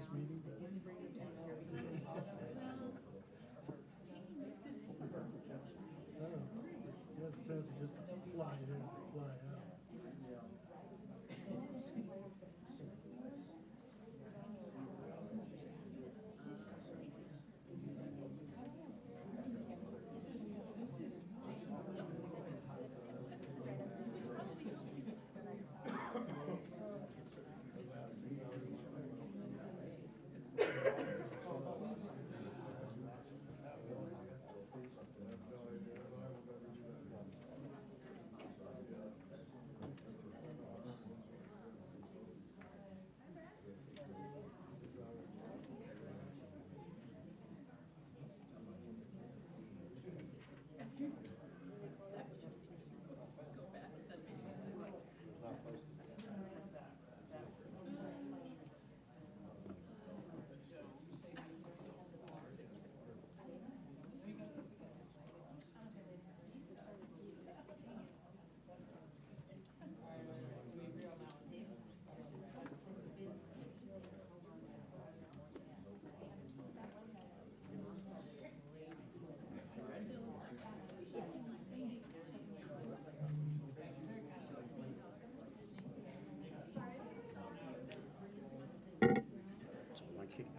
last meeting, but. I don't know. He has a tendency just to fly in and fly out.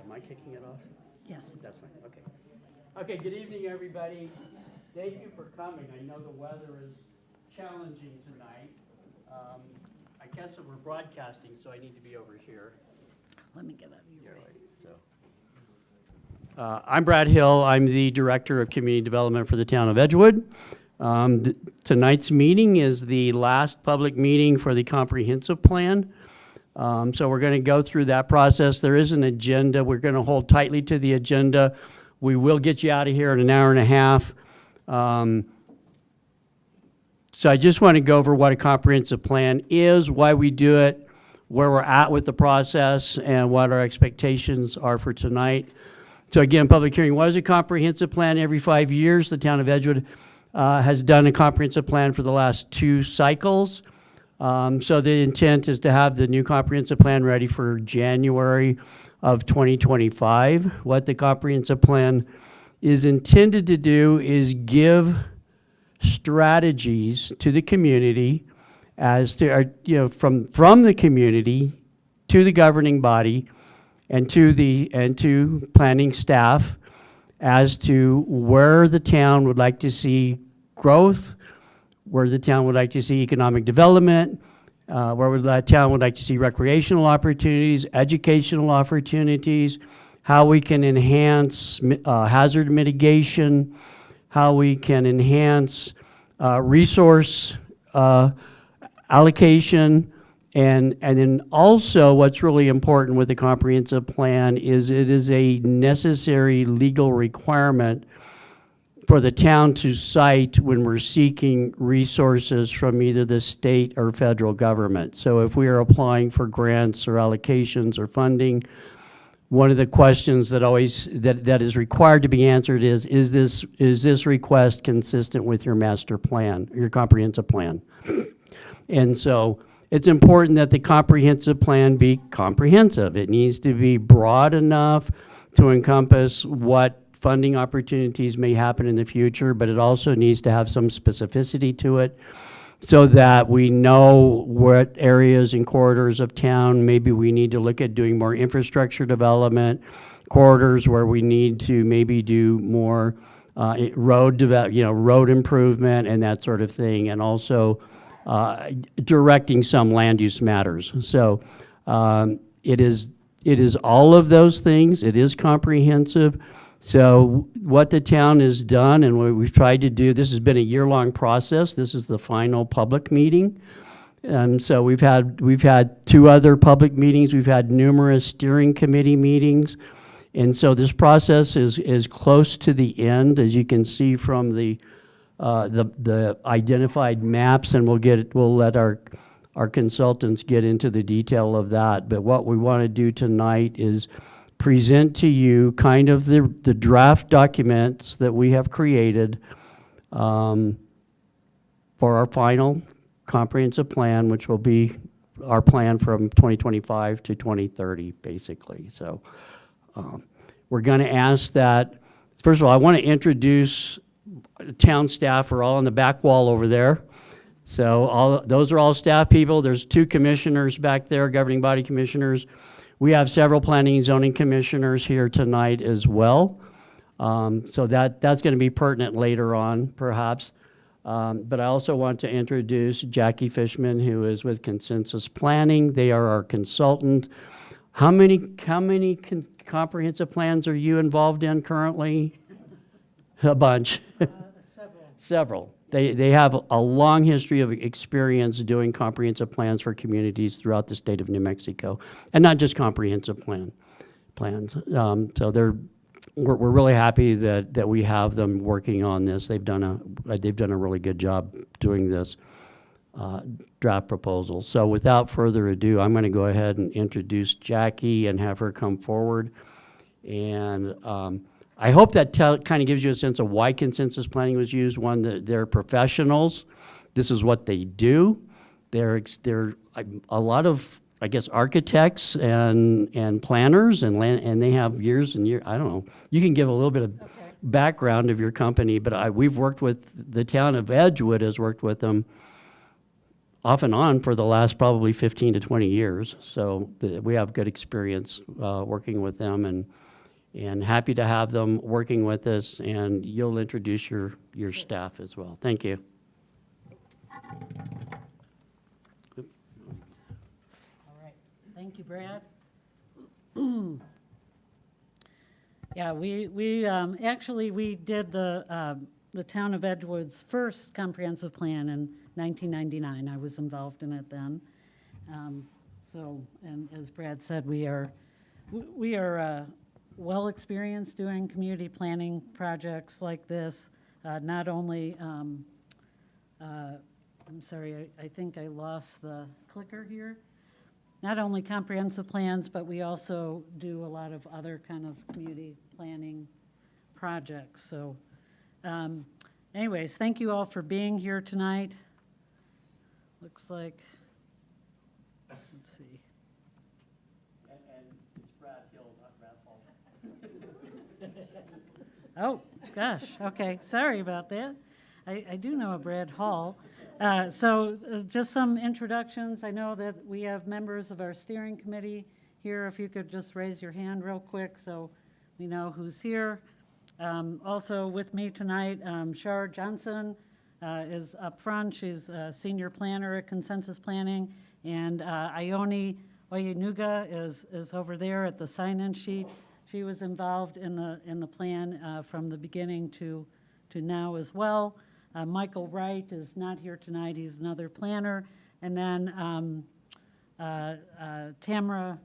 Am I kicking it off? Yes. That's fine, okay. Okay, good evening, everybody. Thank you for coming. I know the weather is challenging tonight. I guess that we're broadcasting, so I need to be over here. Let me get up. You're right, so. I'm Brad Hill. I'm the Director of Community Development for the town of Edgewood. Tonight's meeting is the last public meeting for the comprehensive plan. So we're going to go through that process. There is an agenda. We're going to hold tightly to the agenda. We will get you out of here in an hour and a half. So I just want to go over what a comprehensive plan is, why we do it, where we're at with the process, and what our expectations are for tonight. So again, public hearing, what is a comprehensive plan? Every 5 years, the town of Edgewood has done a comprehensive plan for the last 2 cycles. So the intent is to have the new comprehensive plan ready for January of 2025. What the comprehensive plan is intended to do is give strategies to the community as to, from the community to the governing body and to planning staff as to where the town would like to see growth, where the town would like to see economic development, where the town would like to see recreational opportunities, educational opportunities, how we can enhance hazard mitigation, how we can enhance resource allocation, and then also what's really important with the comprehensive plan is it is a necessary legal requirement for the town to cite when we're seeking resources from either the state or federal government. So if we are applying for grants or allocations or funding, one of the questions that that is required to be answered is this request consistent with your master plan, your comprehensive plan? And so it's important that the comprehensive plan be comprehensive. It needs to be broad enough to encompass what funding opportunities may happen in the future, but it also needs to have some specificity to it so that we know what areas and corridors of town maybe we need to look at doing more infrastructure development, corridors where we need to maybe do more road improvement and that sort of thing, and also directing some land use matters. So it is all of those things. It is comprehensive. So what the town has done and what we've tried to do, this has been a year-long process. This is the final public meeting. So we've had 2 other public meetings. We've had numerous steering committee meetings. And so this process is close to the end, as you can see from the identified maps, and we'll let our consultants get into the detail of that. But what we want to do tonight is present to you kind of the draft documents that we have created for our final comprehensive plan, which will be our plan from 2025 to 2030, basically. So we're going to ask that, first of all, I want to introduce town staff are all on the back wall over there. So those are all staff people. There's 2 commissioners back there, governing body commissioners. We have several planning and zoning commissioners here tonight as well. So that's going to be pertinent later on, perhaps. But I also want to introduce Jackie Fishman, who is with Consensus Planning. They are our consultant. How many comprehensive plans are you involved in currently? A bunch. Several. They have a long history of experience doing comprehensive plans for communities throughout the state of New Mexico, and not just comprehensive plans. So we're really happy that we have them working on this. They've done a really good job doing this draft proposal. So without further ado, I'm going to go ahead and introduce Jackie and have her come forward. And I hope that kind of gives you a sense of why consensus planning was used. One, that they're professionals. This is what they do. They're a lot of, I guess, architects and planners, and they have years and years. I don't know. You can give a little bit of background of your company, but we've worked with, the town of Edgewood has worked with them off and on for the last probably 15 to 20 years. So we have good experience working with them, and happy to have them working with us, and you'll introduce your staff as well. Thank you. All right, thank you, Brad. Yeah, we actually did the town of Edgewood's first comprehensive plan in 1999. I was involved in it then. So, and as Brad said, we are well experienced doing community planning projects like this. Not only, I'm sorry, I think I lost the clicker here. Not only comprehensive plans, but we also do a lot of other kind of community planning projects. So anyways, thank you all for being here tonight. Looks like, let's see. And it's Brad Hill, not Brad Hall. Oh, gosh, okay, sorry about that. I do know a Brad Hall. So just some introductions. I know that we have members of our steering committee here. If you could just raise your hand real quick so we know who's here. Also with me tonight, Shar Johnson is up front. She's a senior planner at Consensus Planning. And Ione Oyenuga is over there at the sign-in sheet. She was involved in the plan from the beginning to now as well. Michael Wright is not here tonight. He's another planner. And then Tamara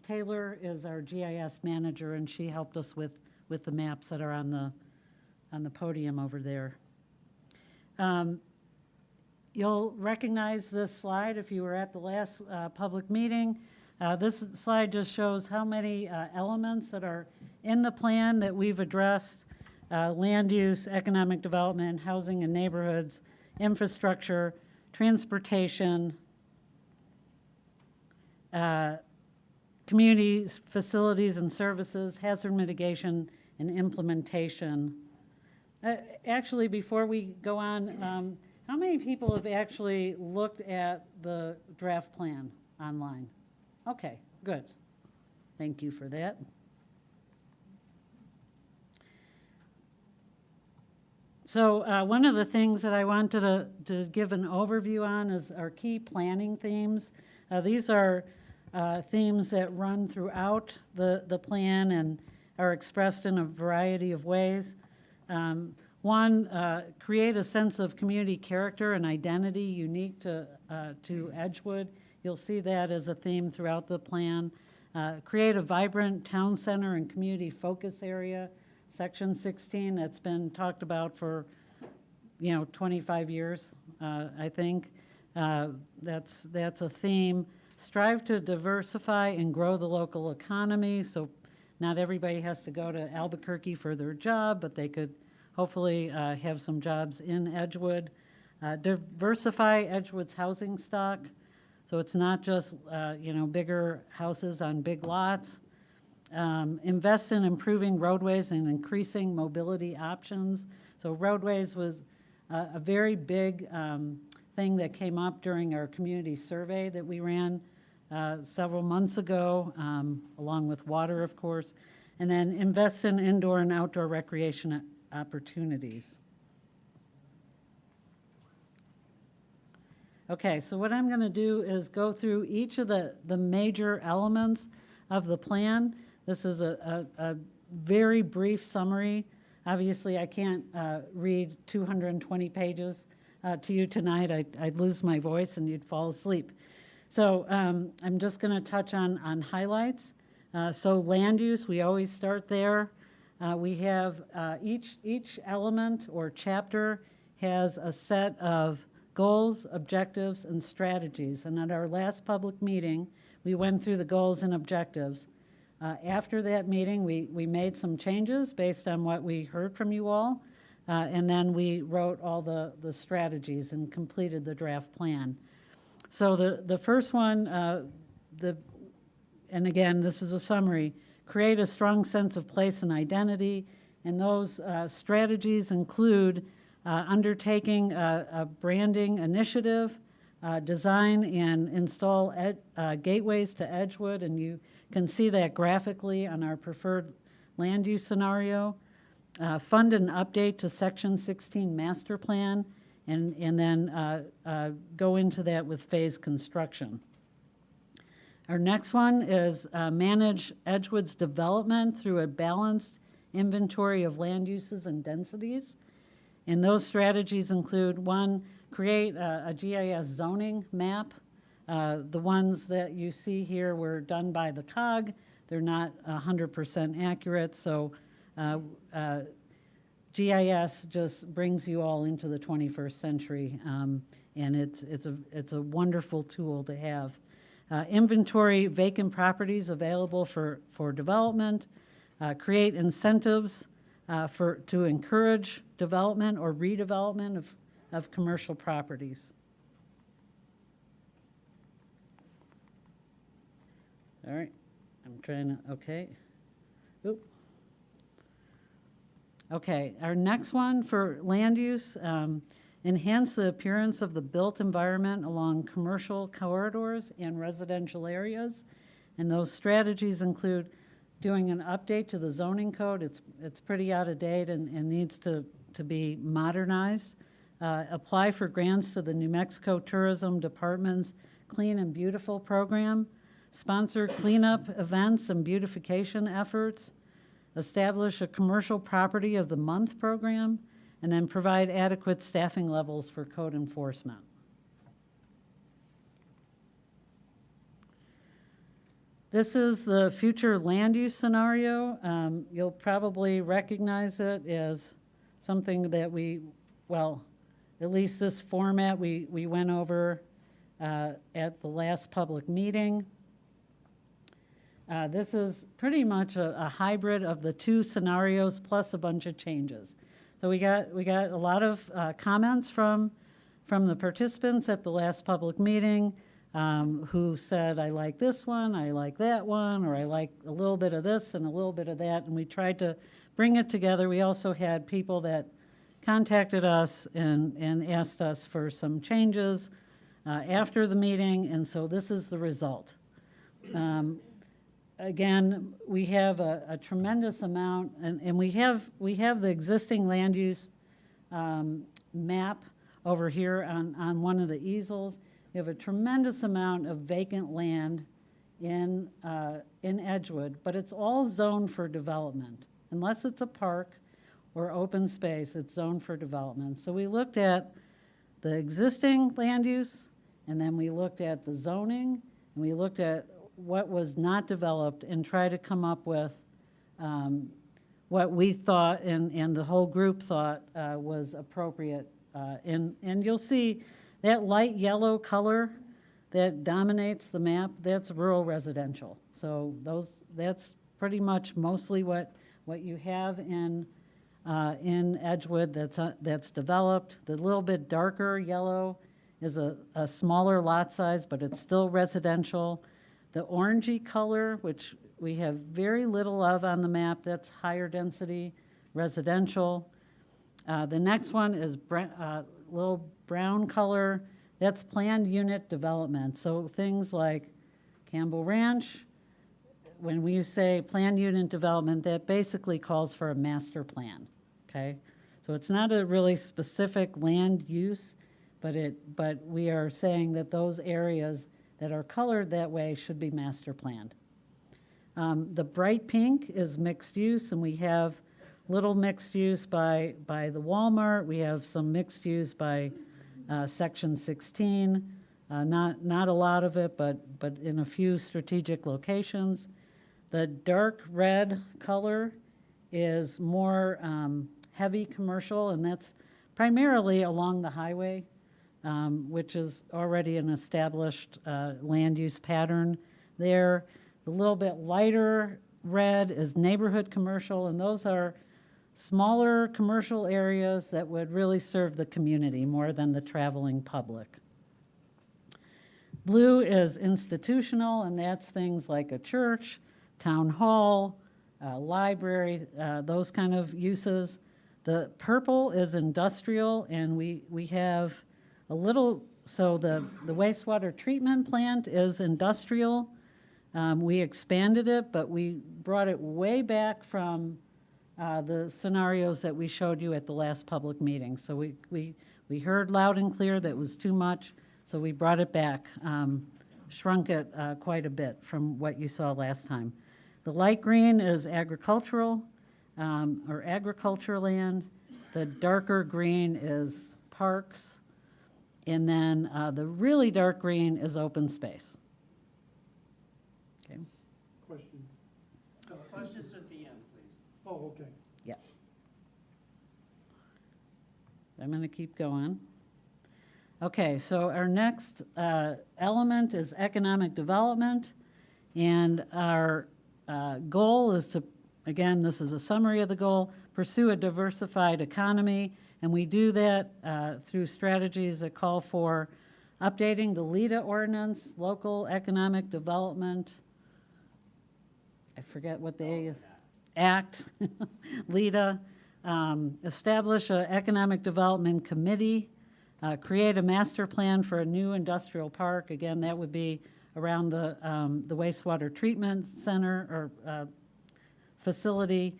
Taylor is our GIS manager, and she helped us with the maps that are on the podium over there. You'll recognize this slide if you were at the last public meeting. This slide just shows how many elements that are in the plan that we've addressed. Land use, economic development, housing and neighborhoods, infrastructure, transportation, communities, facilities and services, hazard mitigation, and implementation. Actually, before we go on, how many people have actually looked at the draft plan online? Okay, good. Thank you for that. So one of the things that I wanted to give an overview on is our key planning themes. These are themes that run throughout the plan and are expressed in a variety of ways. One, create a sense of community character and identity unique to Edgewood. You'll see that as a theme throughout the plan. Create a vibrant town center and community focus area. Section 16, that's been talked about for, 25 years, I think. That's a theme. Strive to diversify and grow the local economy, so not everybody has to go to Albuquerque for their job, but they could hopefully have some jobs in Edgewood. Diversify Edgewood's housing stock. So it's not just, bigger houses on big lots. Invest in improving roadways and increasing mobility options. So roadways was a very big thing that came up during our community survey that we ran several months ago, along with water, of course. And then invest in indoor and outdoor recreation opportunities. Okay, so what I'm going to do is go through each of the major elements of the plan. This is a very brief summary. Obviously, I can't read 220 pages to you tonight. I'd lose my voice and you'd fall asleep. So I'm just going to touch on highlights. So land use, we always start there. We have each element or chapter has a set of goals, objectives, and strategies. And at our last public meeting, we went through the goals and objectives. After that meeting, we made some changes based on what we heard from you all, and then we wrote all the strategies and completed the draft plan. So the first one, and again, this is a summary, create a strong sense of place and identity, and those strategies include undertaking a branding initiative, design and install gateways to Edgewood, and you can see that graphically on our preferred land use scenario. Fund an update to Section 16 master plan, and then go into that with phased construction. Our next one is manage Edgewood's development through a balanced inventory of land uses and densities. And those strategies include, one, create a GIS zoning map. The ones that you see here were done by the COG. They're not 100% accurate, so GIS just brings you all into the 21st century, and it's a wonderful tool to have. Inventory vacant properties available for development. Create incentives to encourage development or redevelopment of commercial properties. All right, I'm trying to, okay. Oop. Okay, our next one for land use, enhance the appearance of the built environment along commercial corridors and residential areas. And those strategies include doing an update to the zoning code. It's pretty out of date and needs to be modernized. Apply for grants to the New Mexico Tourism Department's Clean and Beautiful program. Sponsor cleanup events and beautification efforts. Establish a commercial property of the month program, and then provide adequate staffing levels for code enforcement. This is the future land use scenario. You'll probably recognize it as something that at least this format we went over at the last public meeting. This is pretty much a hybrid of the two scenarios plus a bunch of changes. So we got a lot of comments from the participants at the last public meeting who said, I like this one, I like that one, or I like a little bit of this and a little bit of that, and we tried to bring it together. We also had people that contacted us and asked us for some changes after the meeting, and so this is the result. Again, we have a tremendous amount, and we have the existing land use map over here on one of the easels. We have a tremendous amount of vacant land in Edgewood, but it's all zoned for development. Unless it's a park or open space, it's zoned for development. So we looked at the existing land use, and then we looked at the zoning, and we looked at what was not developed and try to come up with what we thought and the whole group thought was appropriate. And you'll see that light yellow color that dominates the map, that's rural residential. So that's pretty much mostly what you have in Edgewood that's developed. The little bit darker yellow is a smaller lot size, but it's still residential. The orangey color, which we have very little of on the map, that's higher density residential. The next one is little brown color, that's planned unit development. So things like Campbell Ranch, when we say planned unit development, that basically calls for a master plan, okay? So it's not a really specific land use, but we are saying that those areas that are colored that way should be master planned. The bright pink is mixed use, and we have little mixed use by the Walmart. We have some mixed use by Section 16. Not a lot of it, but in a few strategic locations. The dark red color is more heavy commercial, and that's primarily along the highway, which is already an established land use pattern there. The little bit lighter red is neighborhood commercial, and those are smaller commercial areas that would really serve the community more than the traveling public. Blue is institutional, and that's things like a church, town hall, library, those kind of uses. The purple is industrial, and we have a little, so the wastewater treatment plant is industrial. We expanded it, but we brought it way back from the scenarios that we showed you at the last public meeting. So we heard loud and clear that it was too much, so we brought it back, shrunk it quite a bit from what you saw last time. The light green is agricultural, or agriculture land. The darker green is parks. And then the really dark green is open space. Okay. Question. Questions at the end, please. Oh, okay. Yeah. I'm going to keep going. Okay, so our next element is economic development. And our goal is to, again, this is a summary of the goal, pursue a diversified economy. And we do that through strategies that call for updating the LEDA ordinance, local economic development, I forget what the A is, Act, LEDA, establish an economic development committee, create a master plan for a new industrial park. Again, that would be around the wastewater treatment center or facility.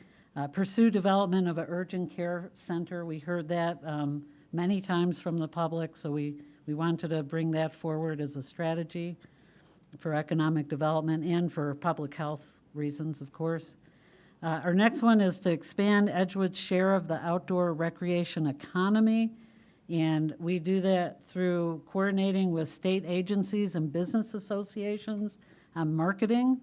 Pursue development of an urgent care center. We heard that many times from the public, so we wanted to bring that forward as a strategy for economic development and for public health reasons, of course. Our next one is to expand Edgewood's share of the outdoor recreation economy, and we do that through coordinating with state agencies and business associations on marketing.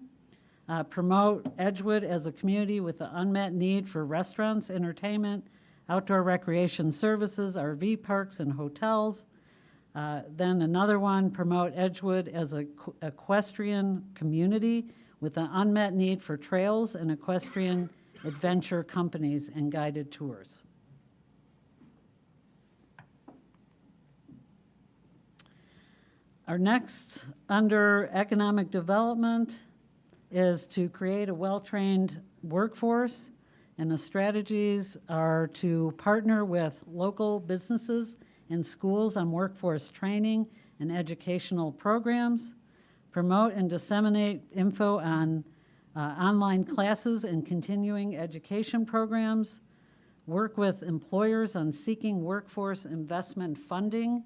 Promote Edgewood as a community with an unmet need for restaurants, entertainment, outdoor recreation services, RV parks, and hotels. Then another one, promote Edgewood as an equestrian community with an unmet need for trails and equestrian adventure companies and guided tours. Our next, under economic development, is to create a well-trained workforce, and the strategies are to partner with local businesses and schools on workforce training and educational programs, promote and disseminate info on online classes and continuing education programs, work with employers on seeking workforce investment funding,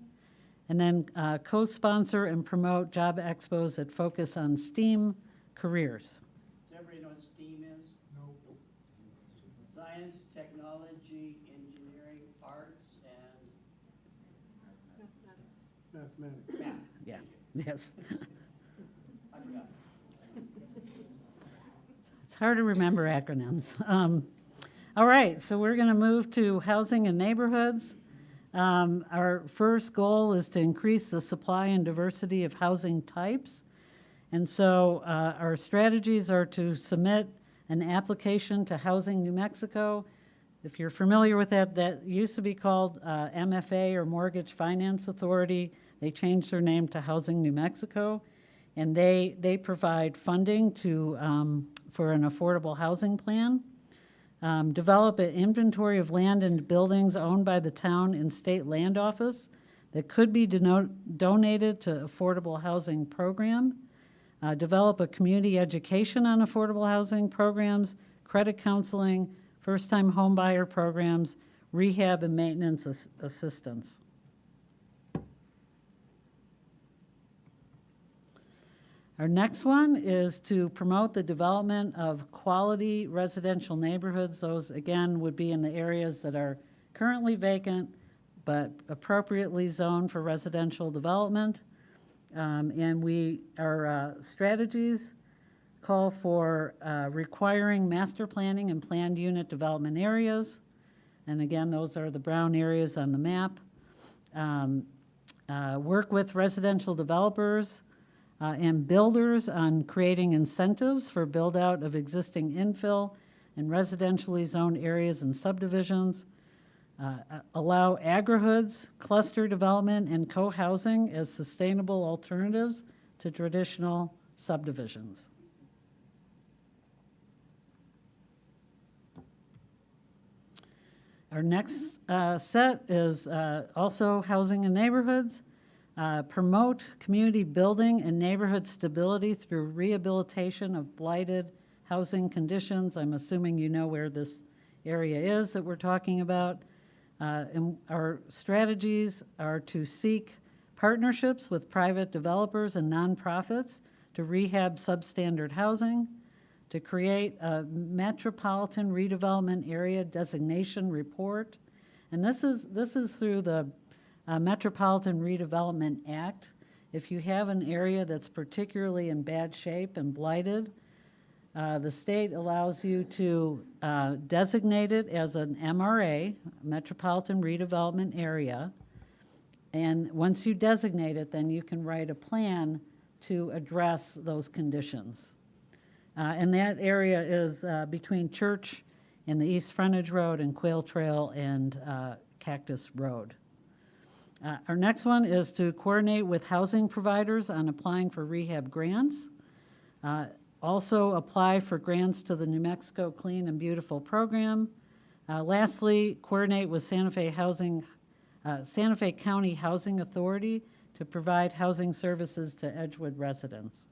and then co-sponsor and promote job expos that focus on STEAM careers. Does everybody know what STEAM is? No. Science, technology, engineering, arts, and Mathematics. Yeah, yes. I forgot. It's hard to remember acronyms. All right, so we're going to move to housing and neighborhoods. Our first goal is to increase the supply and diversity of housing types. And so our strategies are to submit an application to Housing New Mexico. If you're familiar with that, that used to be called MFA or Mortgage Finance Authority. They changed their name to Housing New Mexico, and they provide funding to, for an affordable housing plan. Develop an inventory of land and buildings owned by the town and state land office that could be donated to affordable housing program. Develop a community education on affordable housing programs, credit counseling, first-time home buyer programs, rehab and maintenance assistance. Our next one is to promote the development of quality residential neighborhoods. Those, again, would be in the areas that are currently vacant but appropriately zoned for residential development. And our strategies call for requiring master planning and planned unit development areas. And again, those are the brown areas on the map. Work with residential developers and builders on creating incentives for build-out of existing infill and residentially zoned areas and subdivisions. Allow agrihoods, cluster development, and co-housing as sustainable alternatives to traditional subdivisions. Our next set is also housing and neighborhoods. Promote community building and neighborhood stability through rehabilitation of blighted housing conditions. I'm assuming you know where this area is that we're talking about. And our strategies are to seek partnerships with private developers and nonprofits to rehab substandard housing, to create a metropolitan redevelopment area designation report. And this is through the Metropolitan Redevelopment Act. If you have an area that's particularly in bad shape and blighted, the state allows you to designate it as an MRA, Metropolitan Redevelopment Area. And once you designate it, then you can write a plan to address those conditions. And that area is between Church and the East Frontage Road and Quail Trail and Cactus Road. Our next one is to coordinate with housing providers on applying for rehab grants. Also apply for grants to the New Mexico Clean and Beautiful program. Lastly, coordinate with Santa Fe County Housing Authority to provide housing services to Edgewood residents.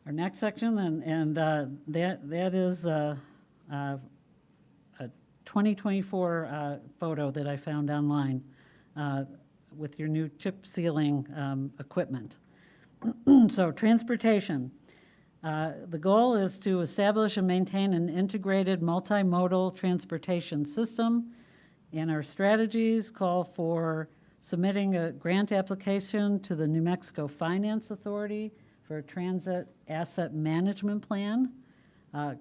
Our next section, and that is a 2024 photo that I found online with your new chip sealing equipment. So transportation. The goal is to establish and maintain an integrated multimodal transportation system, and our strategies call for submitting a grant application to the New Mexico Finance Authority for a transit asset management plan,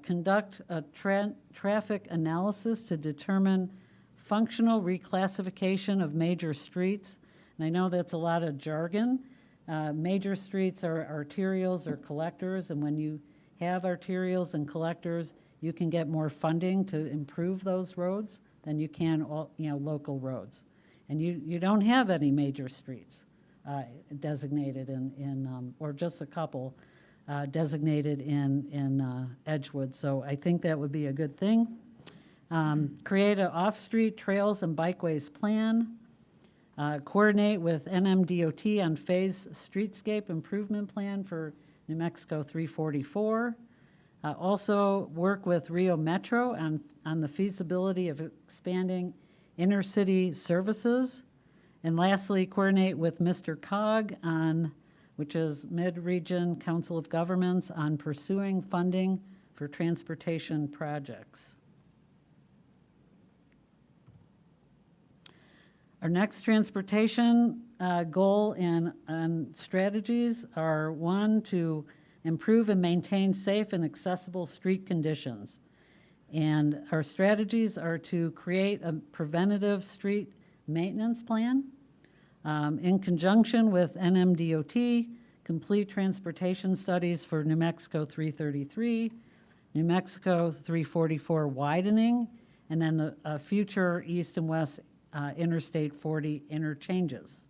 conduct a traffic analysis to determine functional reclassification of major streets. And I know that's a lot of jargon. Major streets are arterials or collectors, and when you have arterials and collectors, you can get more funding to improve those roads than you can local roads. And you don't have any major streets designated in or just a couple designated in Edgewood. So I think that would be a good thing. Create an off-street trails and bikeways plan. Coordinate with NMDOT on phase streetscape improvement plan for New Mexico 344. Also work with Rio Metro on the feasibility of expanding intercity services. And lastly, coordinate with Mr. COG on, which is Mid-Region Council of Governments, on pursuing funding for transportation projects. Our next transportation goal and strategies are, one, to improve and maintain safe and accessible street conditions. And our strategies are to create a preventative street maintenance plan in conjunction with NMDOT, complete transportation studies for New Mexico 333, New Mexico 344 widening, and then the future east and west Interstate 40 interchanges.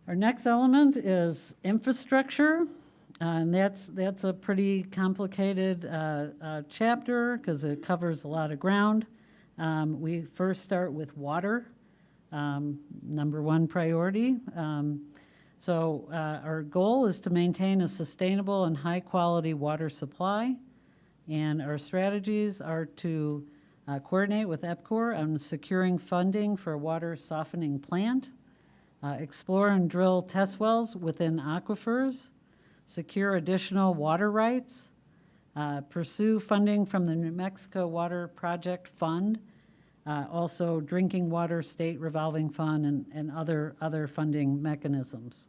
Our next element is infrastructure, and that's a pretty complicated chapter because it covers a lot of ground. We first start with water, number one priority. So our goal is to maintain a sustainable and high-quality water supply, and our strategies are to coordinate with EPCOR on securing funding for a water softening plant, explore and drill test wells within aquifers, secure additional water rights, pursue funding from the New Mexico Water Project Fund, also Drinking Water State Revolving Fund, and other funding mechanisms.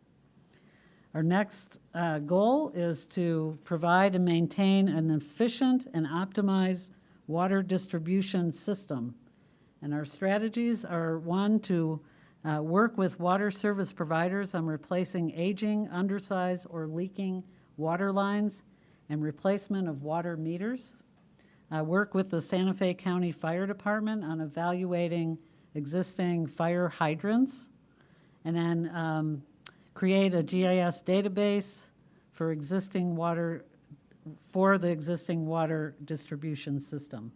Our next goal is to provide and maintain an efficient and optimized water distribution system. And our strategies are, one, to work with water service providers on replacing aging, undersized, or leaking water lines and replacement of water meters. Work with the Santa Fe County Fire Department on evaluating existing fire hydrants. And then create a GIS database for the existing water distribution system.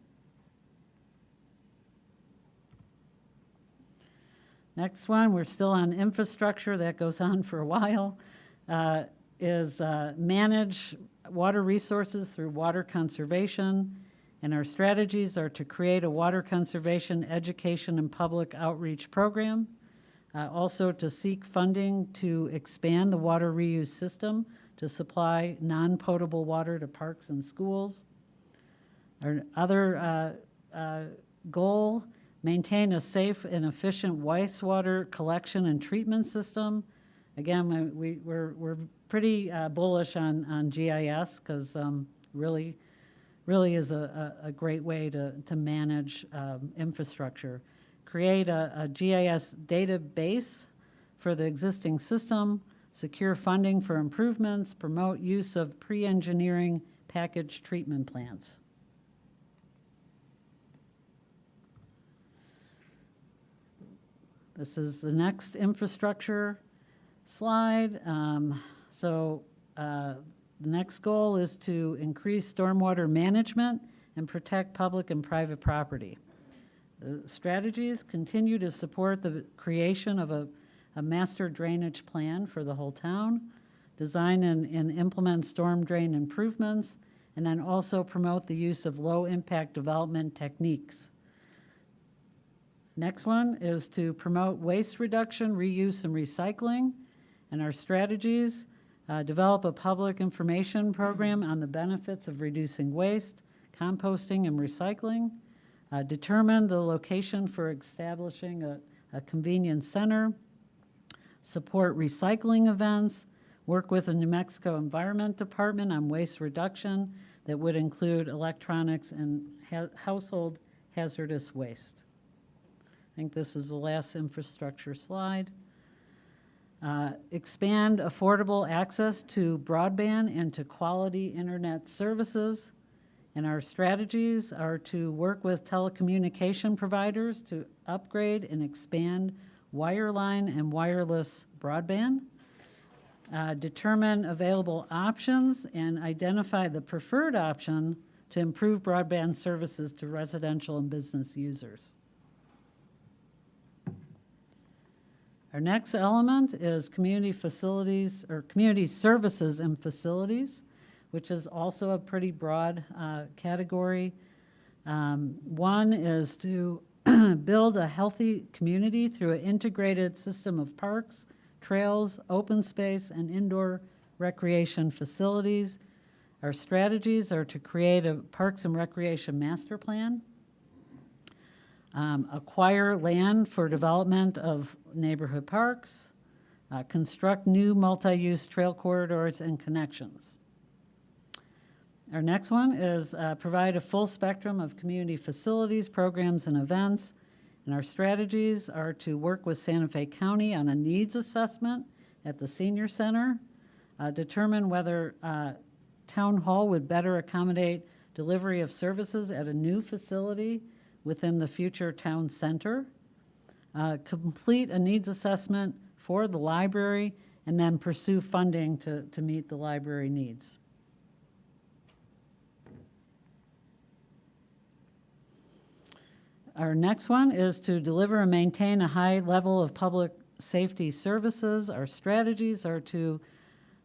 Next one, we're still on infrastructure, that goes on for a while, is manage water resources through water conservation. And our strategies are to create a water conservation education and public outreach program, also to seek funding to expand the water reuse system to supply non-potable water to parks and schools. Our other goal, maintain a safe and efficient wastewater collection and treatment system. Again, we're pretty bullish on GIS because really is a great way to manage infrastructure. Create a GIS database for the existing system, secure funding for improvements, promote use of pre-engineering package treatment plants. This is the next infrastructure slide. The next goal is to increase stormwater management and protect public and private property. The strategies continue to support the creation of a master drainage plan for the whole town, design and implement storm drain improvements, and then also promote the use of low-impact development techniques. Next one is to promote waste reduction, reuse, and recycling. And our strategies, develop a public information program on the benefits of reducing waste, composting, and recycling. Determine the location for establishing a convenience center. Support recycling events. Work with the New Mexico Environment Department on waste reduction that would include electronics and household hazardous waste. I think this is the last infrastructure slide. Expand affordable access to broadband and to quality internet services. And our strategies are to work with telecommunication providers to upgrade and expand wireline and wireless broadband. Determine available options and identify the preferred option to improve broadband services to residential and business users. Our next element is community facilities or community services and facilities, which is also a pretty broad category. One is to build a healthy community through an integrated system of parks, trails, open space, and indoor recreation facilities. Our strategies are to create a Parks and Recreation Master Plan, acquire land for development of neighborhood parks, construct new multi-use trail corridors and connections. Our next one is provide a full spectrum of community facilities, programs, and events. And our strategies are to work with Santa Fe County on a needs assessment at the senior center, determine whether Town Hall would better accommodate delivery of services at a new facility within the future town center, complete a needs assessment for the library, and then pursue funding to meet the library needs. Our next one is to deliver and maintain a high level of public safety services. Our strategies are to,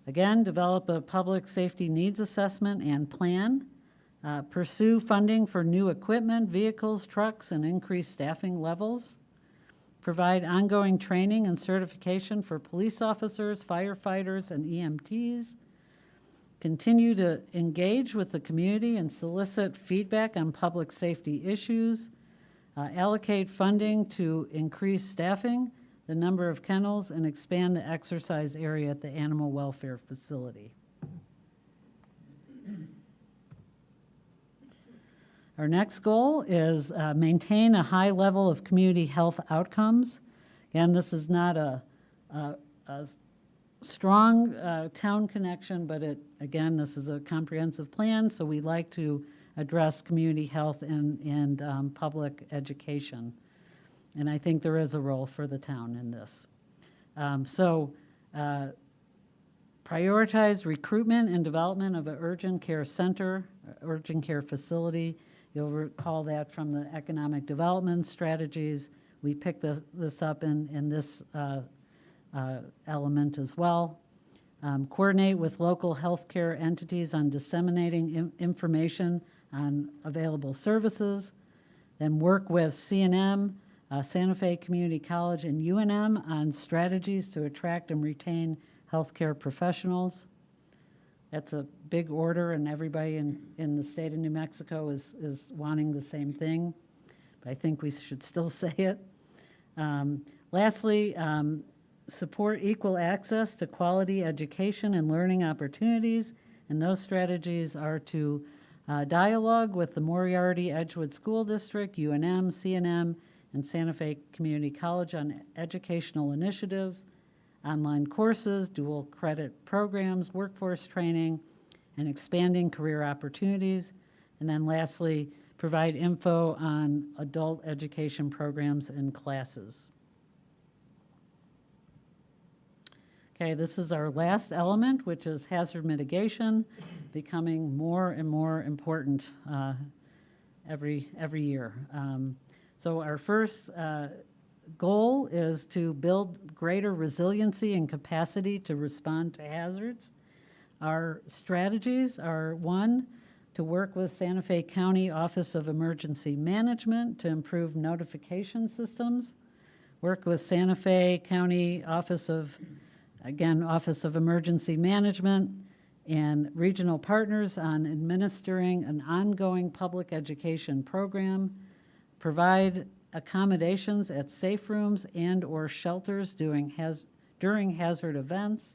again, develop a public safety needs assessment and plan, pursue funding for new equipment, vehicles, trucks, and increased staffing levels, provide ongoing training and certification for police officers, firefighters, and EMTs, continue to engage with the community and solicit feedback on public safety issues, allocate funding to increase staffing, the number of kennels, and expand the exercise area at the animal welfare facility. Our next goal is maintain a high level of community health outcomes. Again, this is not a strong town connection, but this is a comprehensive plan, so we like to address community health and public education. And I think there is a role for the town in this. Prioritize recruitment and development of an urgent care center, urgent care facility. You'll recall that from the economic development strategies. We picked this up in this element as well. Coordinate with local healthcare entities on disseminating information on available services. Then work with CNM, Santa Fe Community College, and UNM on strategies to attract and retain healthcare professionals. That's a big order, and everybody in the state of New Mexico is wanting the same thing, but I think we should still say it. Lastly, support equal access to quality education and learning opportunities, and those strategies are to dialogue with the Moriarty Edgewood School District, UNM, CNM, and Santa Fe Community College on educational initiatives, online courses, dual credit programs, workforce training, and expanding career opportunities. And then lastly, provide info on adult education programs and classes. Okay, this is our last element, which is hazard mitigation, becoming more and more important every year. So our first goal is to build greater resiliency and capacity to respond to hazards. Our strategies are, one, to work with Santa Fe County Office of Emergency Management to improve notification systems, work with Santa Fe County Office of Emergency Management and regional partners on administering an ongoing public education program, provide accommodations at safe rooms and/or shelters during hazard events,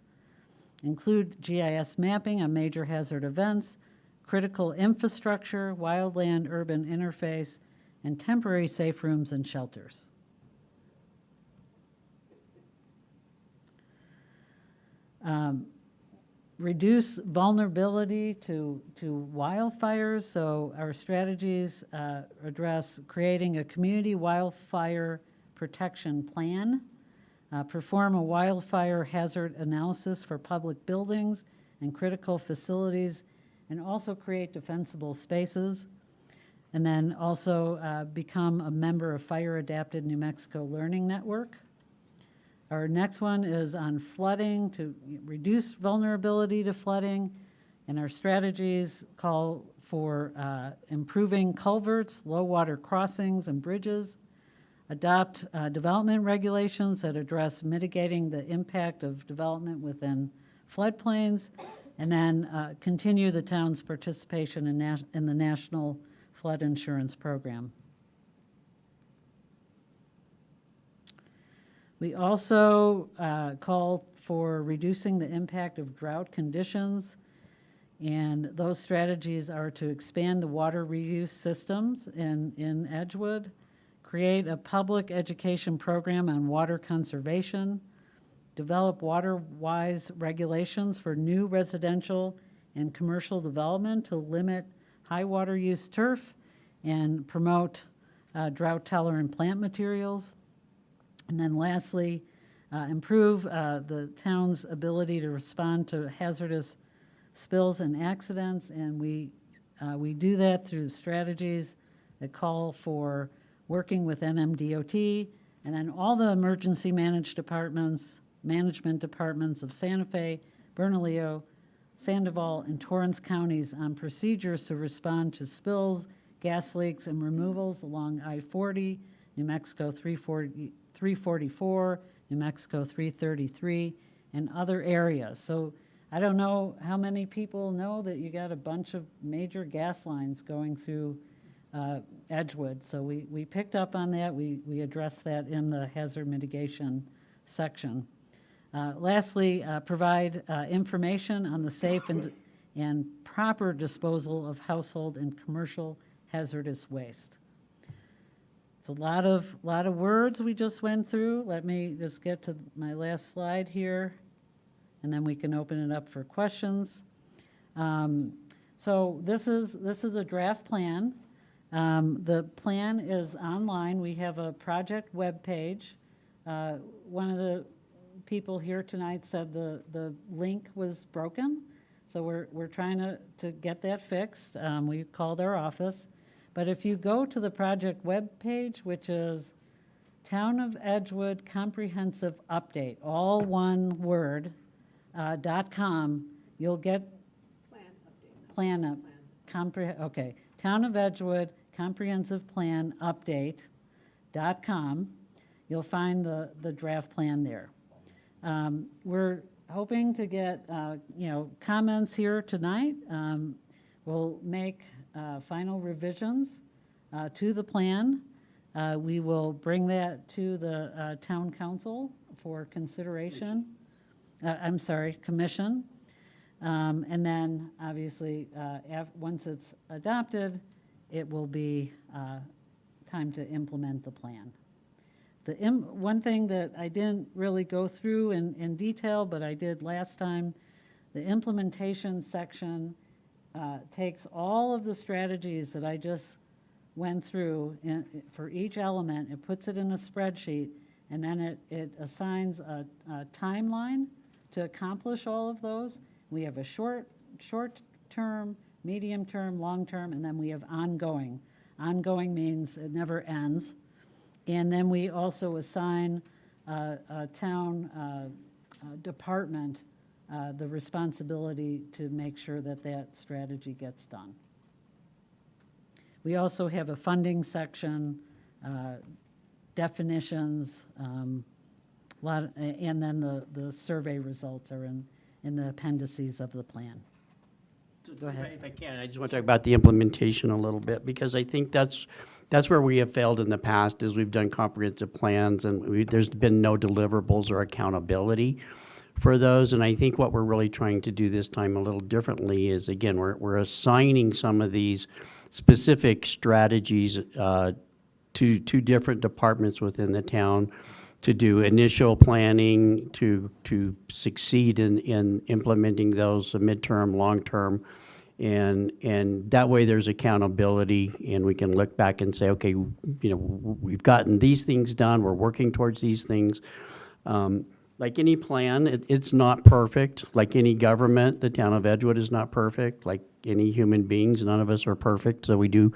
include GIS mapping on major hazard events, critical infrastructure, wildland-urban interface, and temporary safe rooms and shelters. Reduce vulnerability to wildfires. So our strategies address creating a community wildfire protection plan, perform a wildfire hazard analysis for public buildings and critical facilities, and also create defensible spaces. And then also become a member of Fire Adapted New Mexico Learning Network. Our next one is on flooding, to reduce vulnerability to flooding, and our strategies call for improving culverts, low water crossings and bridges, adopt development regulations that address mitigating the impact of development within floodplains, and then continue the town's participation in the National Flood Insurance Program. We also call for reducing the impact of drought conditions, and those strategies are to expand the water reuse systems in Edgewood, create a public education program on water conservation, develop water-wise regulations for new residential and commercial development to limit high water use turf and promote drought-tolerant plant materials. And then lastly, improve the town's ability to respond to hazardous spills and accidents, and we do that through strategies that call for working with NMDOT, and then all the emergency management departments of Santa Fe, Bernalillo, Sandoval, and Torrance counties on procedures to respond to spills, gas leaks, and removals along I-40, New Mexico 344, New Mexico 333, and other areas. So I don't know how many people know that you got a bunch of major gas lines going through Edgewood. So we picked up on that. We addressed that in the hazard mitigation section. Lastly, provide information on the safe and proper disposal of household and commercial hazardous waste. It's a lot of words we just went through. Let me just get to my last slide here, and then we can open it up for questions. So this is a draft plan. The plan is online. We have a project webpage. One of the people here tonight said the link was broken, so we're trying to get that fixed. We called our office. But if you go to the project webpage, which is Town of Edgewood Comprehensive Update, all one word, .com, you'll get okay, Town of Edgewood Comprehensive Plan Update.com. You'll find the draft plan there. We're hoping to get comments here tonight. We'll make final revisions to the plan. We will bring that to the town council for consideration. Commission. And then, obviously, once it's adopted, it will be time to implement the plan. One thing that I didn't really go through in detail, but I did last time, the implementation section takes all of the strategies that I just went through for each element, it puts it in a spreadsheet, and then it assigns a timeline to accomplish all of those. We have a short term, medium term, long term, and then we have ongoing. Ongoing means it never ends. And then we also assign a town department the responsibility to make sure that strategy gets done. We also have a funding section, definitions, and then the survey results are in the appendices of the plan. Go ahead. If I can, I just want to talk about the implementation a little bit, because I think that's where we have failed in the past, is we've done comprehensive plans and there's been no deliverables or accountability for those. And I think what we're really trying to do this time a little differently is, again, we're assigning some of these specific strategies to different departments within the town to do initial planning, to succeed in implementing those, midterm, long-term, and that way there's accountability, and we can look back and say, okay, we've gotten these things done, we're working towards these things. Like any plan, it's not perfect. Like any government, the town of Edgewood is not perfect. Like any human beings, none of us are perfect, so we do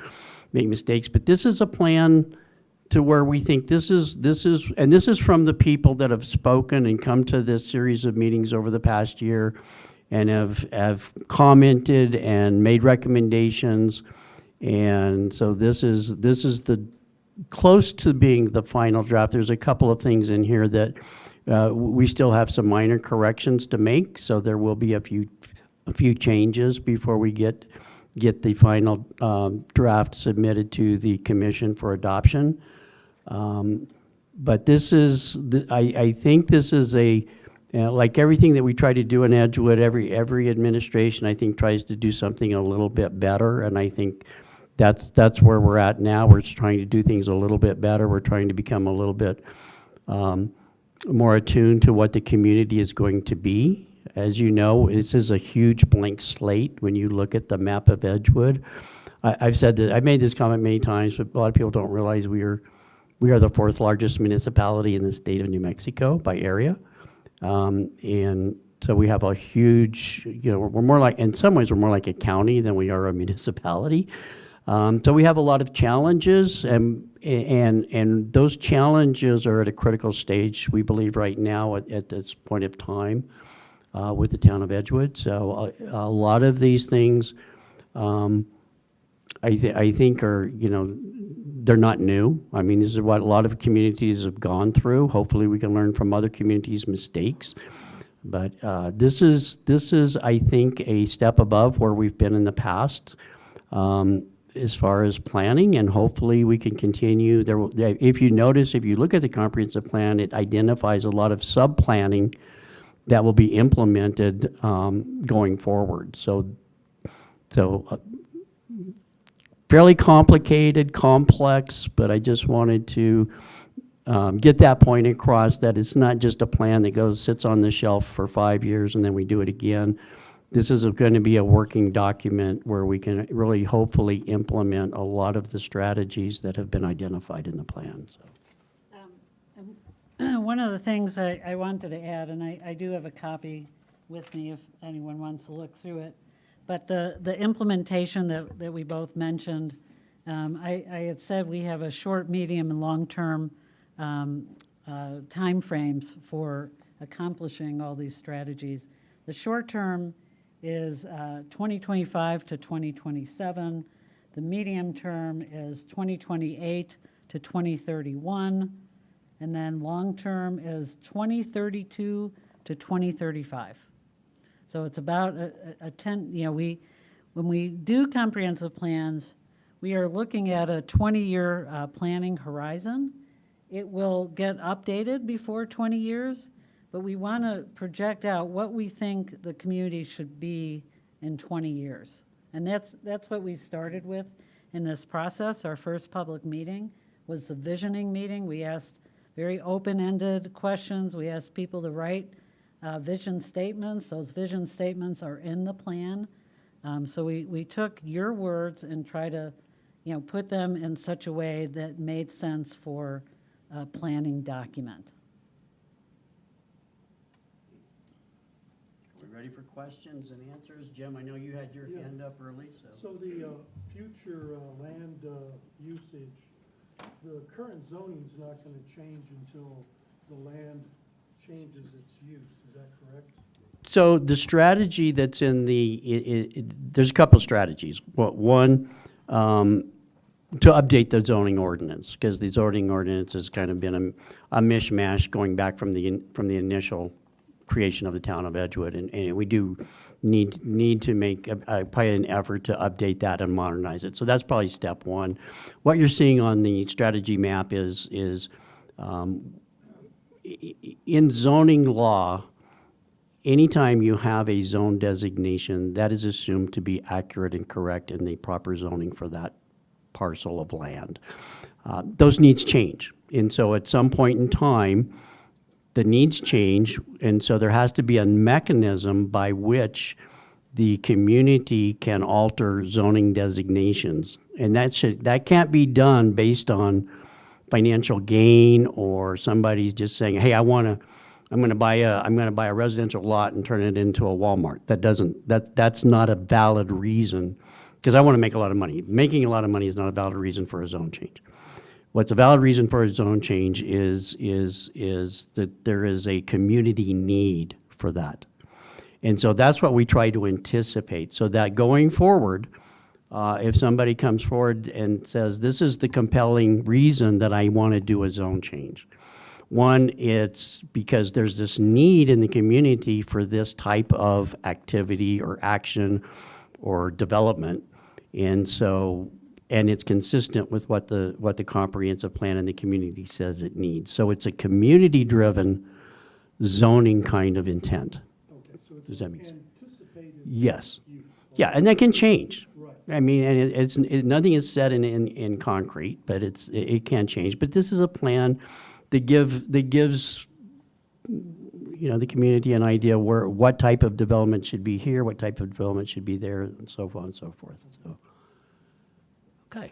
make mistakes. But this is a plan to where we think this is from the people that have spoken and come to this series of meetings over the past year and have commented and made recommendations. And so this is the close to being the final draft. There's a couple of things in here that we still have some minor corrections to make, so there will be a few changes before we get the final draft submitted to the commission for adoption. But this is, I think this is like everything that we try to do in Edgewood, every administration, I think, tries to do something a little bit better, and I think that's where we're at now. We're just trying to do things a little bit better. We're trying to become a little bit more attuned to what the community is going to be. As you know, this is a huge blank slate when you look at the map of Edgewood. I've said that, I've made this comment many times, but a lot of people don't realize we are the fourth largest municipality in the state of New Mexico by area. And so we have a huge, we're more like, in some ways, we're more like a county than we are a municipality. So we have a lot of challenges, and those challenges are at a critical stage, we believe, right now at this point of time with the town of Edgewood. So a lot of these things, I think are, they're not new. I mean, this is what a lot of communities have gone through. Hopefully, we can learn from other communities' mistakes. But this is, I think, a step above where we've been in the past as far as planning, and hopefully we can continue. If you notice, if you look at the comprehensive plan, it identifies a lot of sub-planning that will be implemented going forward. So fairly complicated, complex, but I just wanted to get that point across, that it's not just a plan that sits on the shelf for 5 years and then we do it again. This is going to be a working document where we can really hopefully implement a lot of the strategies that have been identified in the plan. So. One of the things I wanted to add, and I do have a copy with me if anyone wants to look through it, but the implementation that we both mentioned, I had said we have a short, medium, and long-term timeframes for accomplishing all these strategies. The short term is 2025 to 2027. The medium term is 2028 to 2031. And then long term is 2032 to 2035. So it's about a 10, when we do comprehensive plans, we are looking at a 20-year planning horizon. It will get updated before 20 years, but we want to project out what we think the community should be in 20 years. And that's what we started with in this process. Our first public meeting was the visioning meeting. We asked very open-ended questions. We asked people to write vision statements. Those vision statements are in the plan. So we took your words and tried to put them in such a way that made sense for a planning document. Ready for questions and answers? Jim, I know you had your hand up early. So the future land usage, the current zoning's not going to change until the land changes its use, is that correct? So the strategy that's in there's a couple of strategies. One, to update the zoning ordinance, because the zoning ordinance has kind of been a mishmash going back from the initial creation of the town of Edgewood, and we do need to make probably an effort to update that and modernize it. So that's probably step one. What you're seeing on the strategy map is in zoning law, anytime you have a zone designation, that is assumed to be accurate and correct in the proper zoning for that parcel of land. Those needs change, and so at some point in time, the needs change, and so there has to be a mechanism by which the community can alter zoning designations. And that can't be done based on financial gain or somebody's just saying, hey, I'm gonna buy a residential lot and turn it into a Walmart. That's not a valid reason, because I want to make a lot of money. Making a lot of money is not a valid reason for a zone change. What's a valid reason for a zone change is that there is a community need for that. And so that's what we try to anticipate, so that going forward, if somebody comes forward and says, this is the compelling reason that I want to do a zone change. One, it's because there's this need in the community for this type of activity or action or development. And so, and it's consistent with what the comprehensive plan and the community says it needs. So it's a community-driven zoning kind of intent. Okay, so Does it's that make sense? anticipated Yes. use. Yeah, and that can change. Right. I mean, and nothing is set in concrete, but it can change. But this is a plan that gives the community an idea what type of development should be here, what type of development should be there, and so on and so forth, so. Okay.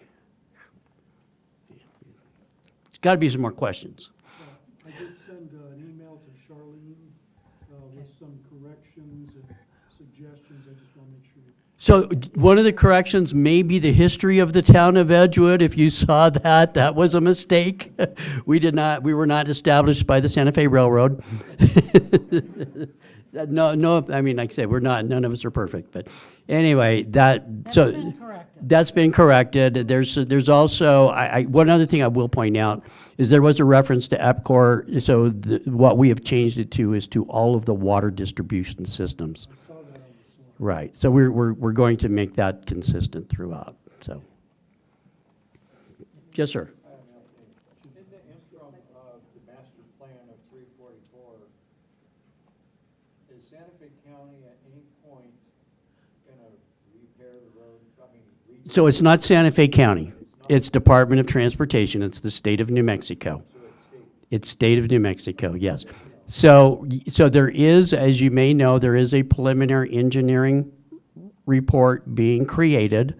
There's got to be some more questions. I did send an email to Charlene with some corrections and suggestions. I just want to make sure. So one of the corrections may be the history of the town of Edgewood. If you saw that, that was a mistake. We were not established by the Santa Fe Railroad. No, I mean, like I said, none of us are perfect, but anyway, That's been corrected. that's been corrected. There's also, one other thing I will point out is there was a reference to EPCOR, so what we have changed it to is to all of the water distribution systems. I saw that on the slide. Right, so we're going to make that consistent throughout, so. Yes, sir. In the interim of the master plan of 344, is Santa Fe County at any point gonna repair the road? So it's not Santa Fe County, it's Department of Transportation, it's the state of New Mexico. It's state of New Mexico, yes. So there is, as you may know, there is a preliminary engineering report being created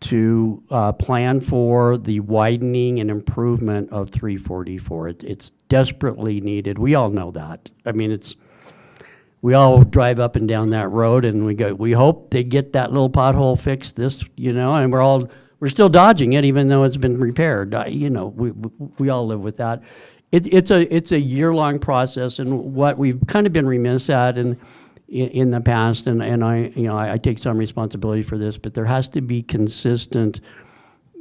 to plan for the widening and improvement of 344. It's desperately needed. We all know that. I mean, we all drive up and down that road, and we hope they get that little pothole fixed and we're still dodging it even though it's been repaired. We all live with that. It's a year-long process, and what we've kind of been remiss at in the past, and I take some responsibility for this, but there has to be consistent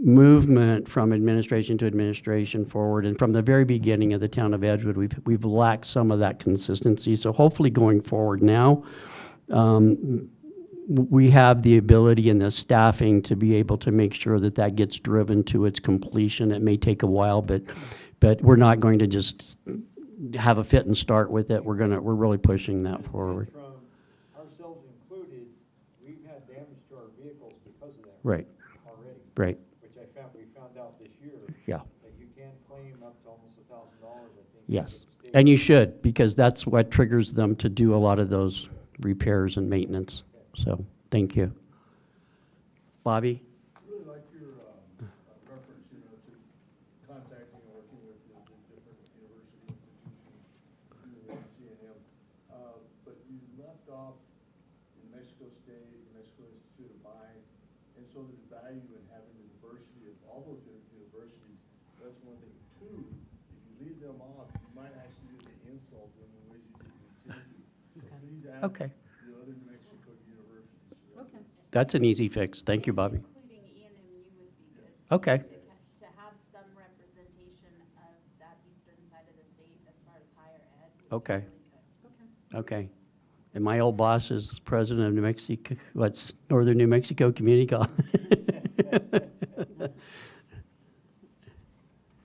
movement from administration to administration forward. And from the very beginning of the town of Edgewood, we've lacked some of that consistency. So hopefully going forward now, we have the ability and the staffing to be able to make sure that gets driven to its completion. It may take a while, but we're not going to just have a fit and start with it. We're really pushing that forward. From ourselves included, we've had damage to our vehicles because of that. Right, Already. right, Which we found out this year. yeah, That you can claim up to almost $1,000, I think. yes. with the state. And you should, because that's what triggers them to do a lot of those repairs and maintenance. So, thank you. Bobby? Really like your reference, to contacting and working with the different university institutions, CNM. But you left off New Mexico State, New Mexico Institute of Mine, and so there's value in having the diversity of all those universities. That's one thing. Two, if you leave them off, you might actually do the insult in the ways you did with Timothy. So please add Okay. the other New Mexico universities to that. Okay. That's an easy fix. Thank you, Bobby. Including ENMU would be good. Okay. To have some representation of that eastern side of the state as far as higher ed. would be Okay. really good. Okay. And my old boss is president of New Mexico, Northern New Mexico Community College.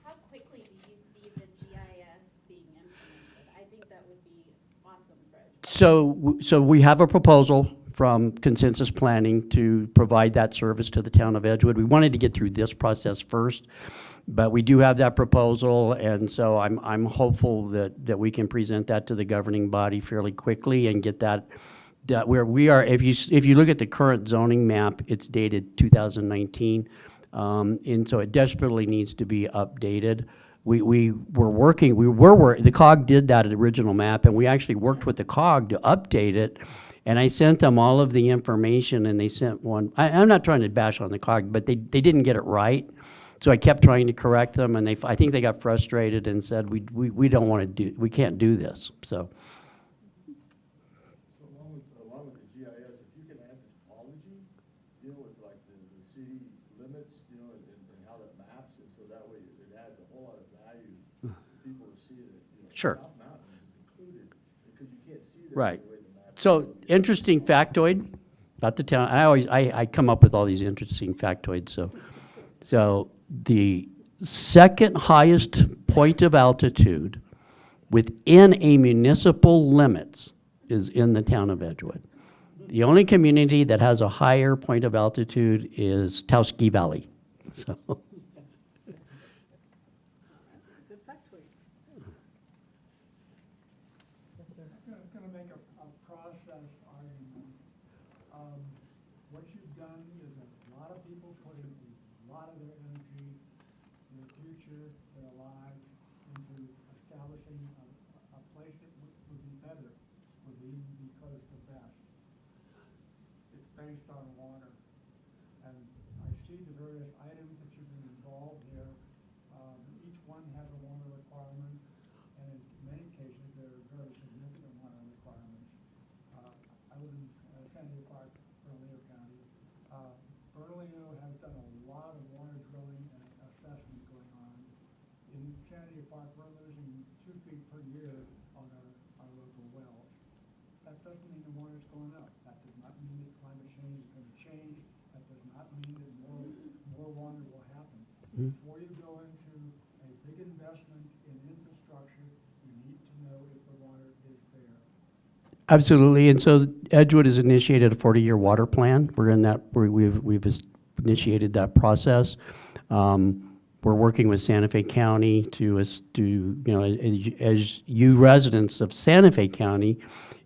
How quickly do you see the GIS being implemented? I think that would be awesome for education. So we have a proposal from Consensus Planning to provide that service to the town of Edgewood. We wanted to get through this process first, but we do have that proposal, and so I'm hopeful that we can present that to the governing body fairly quickly and get that where we are. If you look at the current zoning map, it's dated 2019, and so it desperately needs to be updated. The COG did that original map, and we actually worked with the COG to update it. And I sent them all of the information, and they sent one. I'm not trying to bash on the COG, but they didn't get it right. So I kept trying to correct them, and I think they got frustrated and said, we don't want to we can't do this. So, So along with the GIS, if you can add the topology, with like the city limits, and how that maps, and so that way it adds a whole lot of value for people to see that, Sure. South Mountain is included, because you can't see that right. the way the map. So interesting factoid about the town. I come up with all these interesting factoids. So the second highest point of altitude within a municipal limits is in the town of Edgewood. The only community that has a higher point of altitude is Towski Valley. So, done is that a lot of people putting a lot of their energy, their future, their lives into establishing a place that would be better, would even be close to best. It's based on water. And I see the various items that you've been involved here. Each one has a water requirement, and in many cases, they're very significant water requirements. I live in San Diego Park, Bernalillo County. Bernalillo has done a lot of water drilling and assessment going on. In San Diego Park, we're losing 2 feet per year on our local wells. That doesn't mean the water's going up. That does not mean that climate change is going to change. That does not mean that more water will happen. Before you go into a big investment in infrastructure, you need to know if the water is there. Absolutely, and so Edgewood has initiated a 40-year water plan. We're in that, we've initiated that process. We're working with Santa Fe County to, you know, as you residents of Santa Fe County,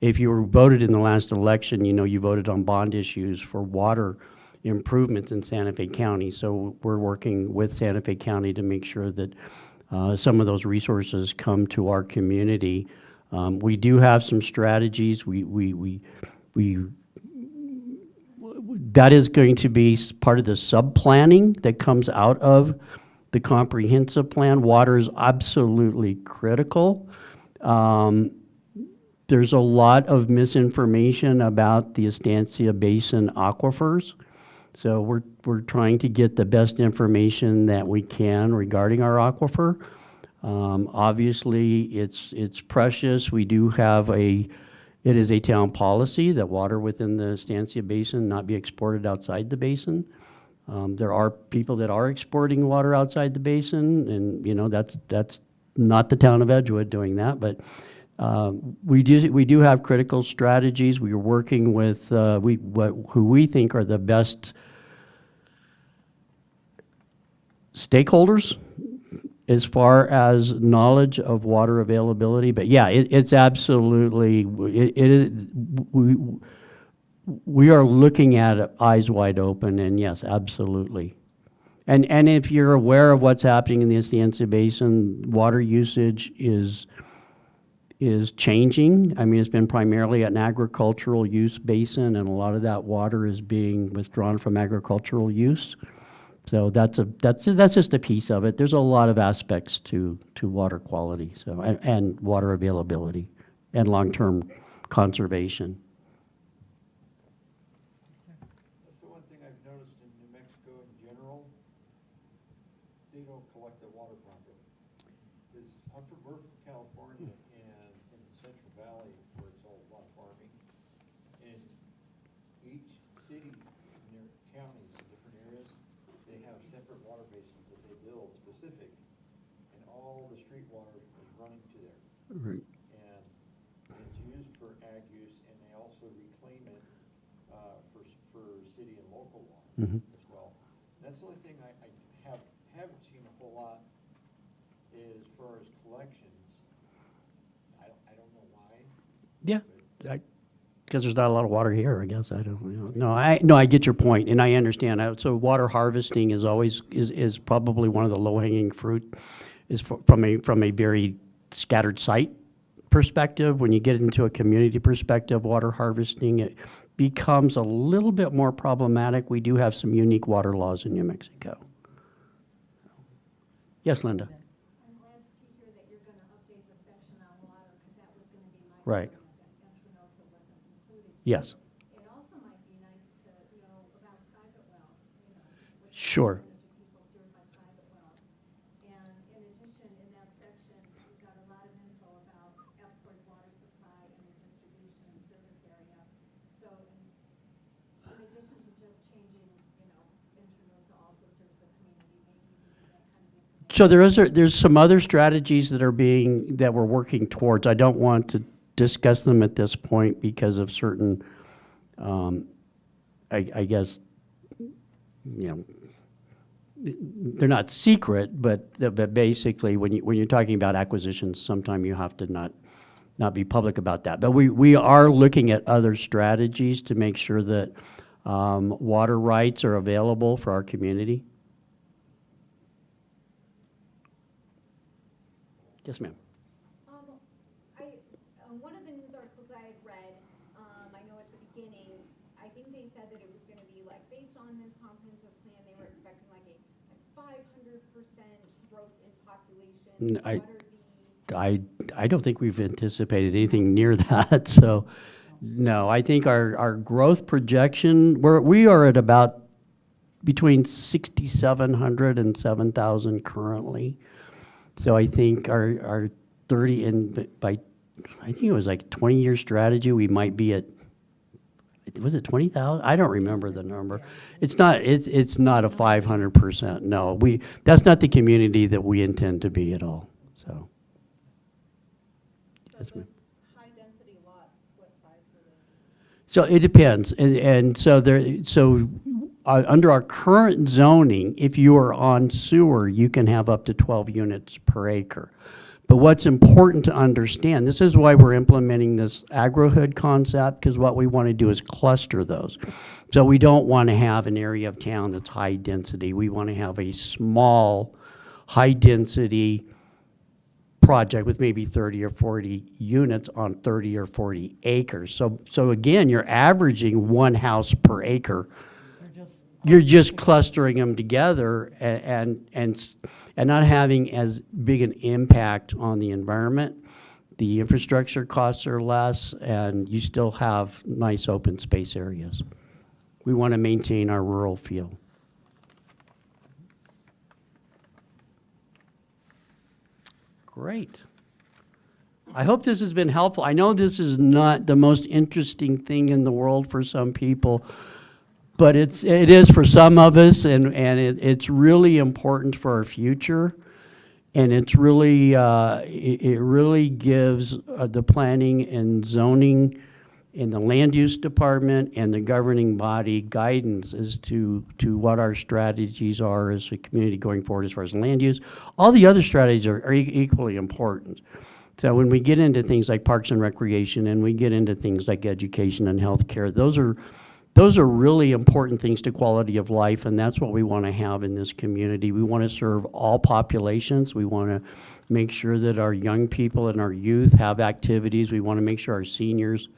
if you were voted in the last election, you know, you voted on bond issues for water improvements in Santa Fe County. So we're working with Santa Fe County to make sure that some of those resources come to our community. We do have some strategies. That is going to be part of the sub-planning that comes out of the comprehensive plan. Water is absolutely critical. There's a lot of misinformation about the Estancia Basin aquifers. So we're trying to get the best information that we can regarding our aquifer. Obviously, it's precious. We do have it is a town policy that water within the Estancia Basin not be exported outside the basin. There are people that are exporting water outside the basin, and you know that's not the town of Edgewood doing that. But we do have critical strategies. We are working with who we think are the best stakeholders as far as knowledge of water availability. But yeah, it's absolutely, we are looking at it eyes wide open, and yes, absolutely. And if you're aware of what's happening in the Estancia Basin, water usage is changing. I mean, it's been primarily an agricultural use basin, and a lot of that water is being withdrawn from agricultural use. So that's just a piece of it. There's a lot of aspects to water quality, so and water availability and long-term conservation. That's the one thing I've noticed in New Mexico in general, they don't collect their water properly. We're from California, and in the Central Valley, where it's all a lot of farming, and each city in their counties in different areas, they have separate water basins that they build specific, and all the street water is running to there. Right. And it's used for ag use, and they also reclaim it for city and local water as well. And that's the only thing I haven't seen a whole lot as far as collections. I don't know why. Yeah, because there's not a lot of water here, I guess. I don't know. No, I get your point, and I understand. So water harvesting is always is probably one of the low-hanging fruit, is from a very scattered site perspective. When you get into a community perspective, water harvesting, it becomes a little bit more problematic. We do have some unique water laws in New Mexico. Yes, Linda. I'm glad to hear that you're going to update the section on water, because that was going to be my Right. comment, that Entranosa wasn't included. Yes. It also might be nice to know about private wells, you know. what Sure. percentage of people served by private wells. And in addition, in that section, we've got a lot of info about Epcor's water supply and their distribution and service area. So in addition to just changing, you know, Entranosa also serves the community, maybe you can do that kind of information. So there's some other strategies that we're working towards. I don't want to discuss them at this point because of certain, I guess, you know, they're not secret, but basically when you're talking about acquisitions, sometimes you have to not be public about that. But we are looking at other strategies to make sure that Water rights are available for our community. Yes, ma'am. One of the news articles I had read, I know at the beginning, I think they said that it was gonna be like, based on this comprehensive plan, they were expecting like a 500% growth in population. I- What are the, I don't think we've anticipated anything near that, so, no, I think our growth projection, we are at about between 6,700 and 7,000 currently. So I think our 30, and by, I think it was like 20-year strategy, we might be at, was it 20,000? I don't remember the number. It's not a 500%, no. That's not the community that we intend to be at all, so. Yes, ma'am. High-density lots, what size are they? So it depends, and so under our current zoning, if you are on sewer, you can have up to 12 units per acre. But what's important to understand, this is why we're implementing this agri-hood concept, because what we want to do is cluster those. So we don't want to have an area of town that's high density. We want to have a small, high density project with maybe 30 or 40 units on 30 or 40 acres. So again, you're averaging one house per acre. You're just clustering them together and not having as big an impact on the environment. The infrastructure costs are less, and you still have nice open space areas. We want to maintain our rural feel. Great. I hope this has been helpful. I know this is not the most interesting thing in the world for some people, but it is for some of us, and it's really important for our future. And it's really, it really gives the planning and zoning and the land use department and the governing body guidance as to what our strategies are as a community going forward as far as land use. All the other strategies are equally important. So when we get into things like parks and recreation, and we get into things like education and healthcare, those are really important things to quality of life, and that's what we want to have in this community. We want to serve all populations. We want to make sure that our young people and our youth have activities. We want to make sure our seniors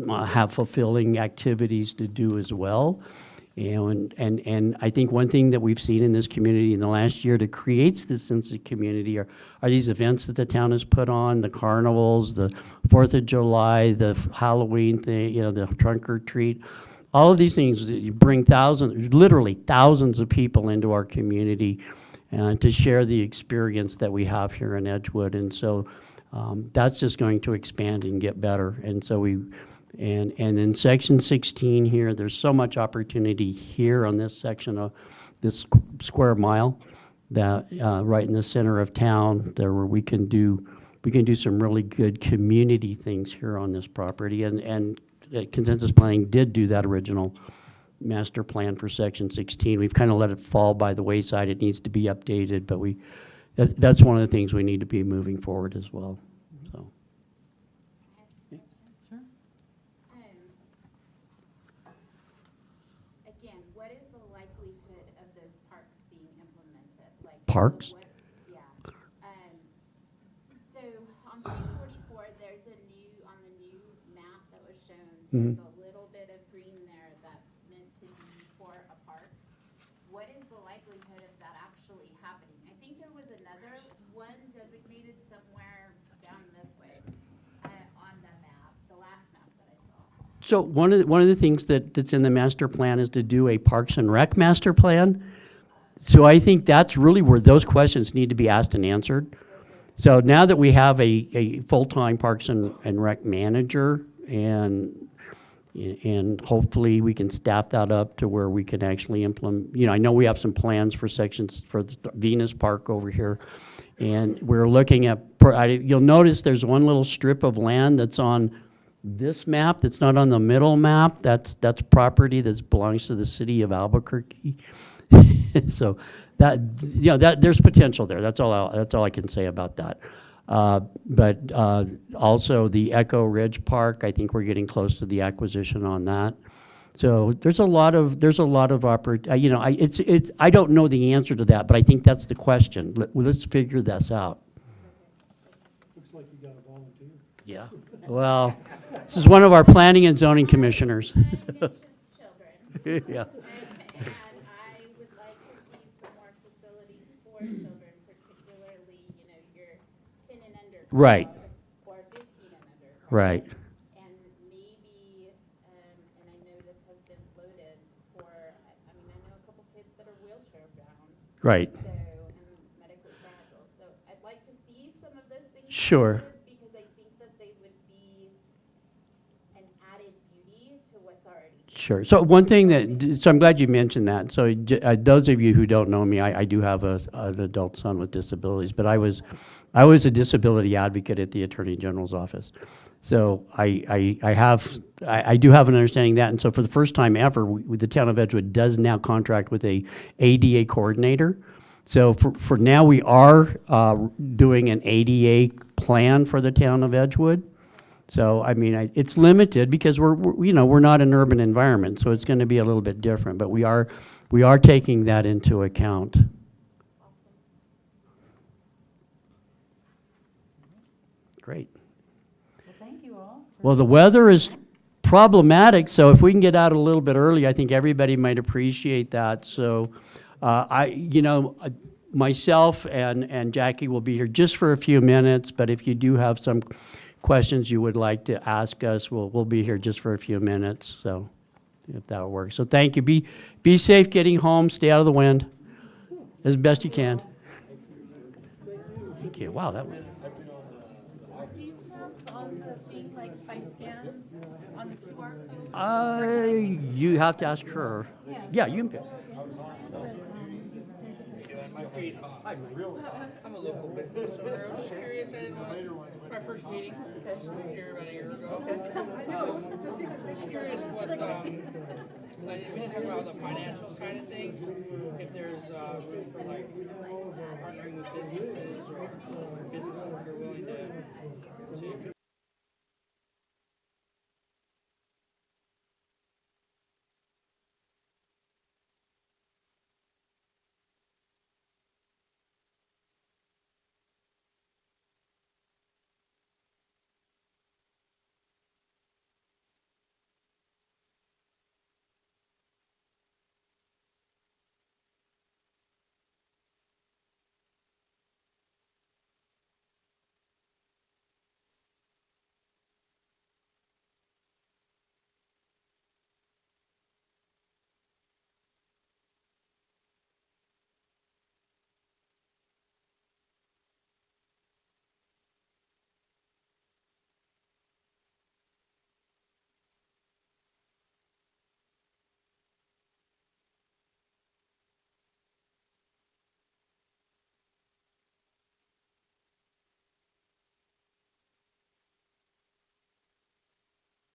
have fulfilling activities to do as well. And I think one thing that we've seen in this community in the last year that creates this sense of community are these events that the town has put on, the carnivals, the 4th of July, the Halloween thing, the trunk or treat. All of these things, you bring literally thousands of people into our community to share the experience that we have here in Edgewood. And so that's just going to expand and get better. And so and in section 16 here, there's so much opportunity here on this section of this square mile that right in the center of town there where we can do some really good community things here on this property. And consensus planning did do that original master plan for section 16. We've kind of let it fall by the wayside. It needs to be updated, but that's one of the things we need to be moving forward as well. So. Again, what is the likelihood of those parks being implemented? Like Parks? what- Yeah. So on 344, there's on the new map that was shown, Mhm. there's a little bit of green there that's meant to be for a park. What is the likelihood of that actually happening? I think there was another one designated somewhere down this way on the map, the last map that I saw. So one of the things that's in the master plan is to do a Parks and Rec master plan. So I think that's really where those questions need to be asked and answered. So now that we have a full-time Parks and Rec manager, and hopefully we can staff that up to where we can actually implement, I know we have some plans for sections for the Venus Park over here. And we're looking at, you'll notice there's one little strip of land that's on this map that's not on the middle map. That's property that belongs to the city of Albuquerque. So that there's potential there. That's all I can say about that. But also the Echo Ridge Park, I think we're getting close to the acquisition on that. So there's a lot of you know, I don't know the answer to that, but I think that's the question. Let's figure this out. Looks like you got a volunteer. Yeah. Well, this is one of our planning and zoning commissioners. Ambitious children. Yeah. And I would like to see some more facilities for children, particularly, you know, your 10 and under. Right. Or 15 and under. Right. And maybe, and I know this has been floated for, I mean, I know a couple kids that are wheelchair bound, Right. so, and medically fragile. So I'd like to see some of those things. Sure. included, because I think that they would be an added beauty to what's already. Sure. So one thing so I'm glad you mentioned that. So those of you who don't know me, I do have an adult son with disabilities, but I was a disability advocate at the Attorney General's office. So I do have an understanding of that. And so for the first time ever, the town of Edgewood does now contract with a ADA coordinator. So for now, we are doing an ADA plan for the town of Edgewood. So, I mean, it's limited because we're not an urban environment, so it's going to be a little bit different, but we are taking that into account. Great. Well, thank you all. Well, the weather is problematic, so if we can get out a little bit early, I think everybody might appreciate that. So, myself and Jackie will be here just for a few minutes, but if you do have some questions you would like to ask us, we'll be here just for a few minutes, so if that works. So thank you. Be safe getting home. Stay out of the wind as best you can. Thank you. Wow, that went. Are these maps on the thing, like by scan, on the QR code? You have to ask her. Yeah, you can pick. I'm a local business owner. I was just curious. I didn't want to. It's my first meeting. Just moved here about a year ago. Just curious what. We didn't talk about the financial side of things. If there's room for like partnering with businesses or businesses that are willing to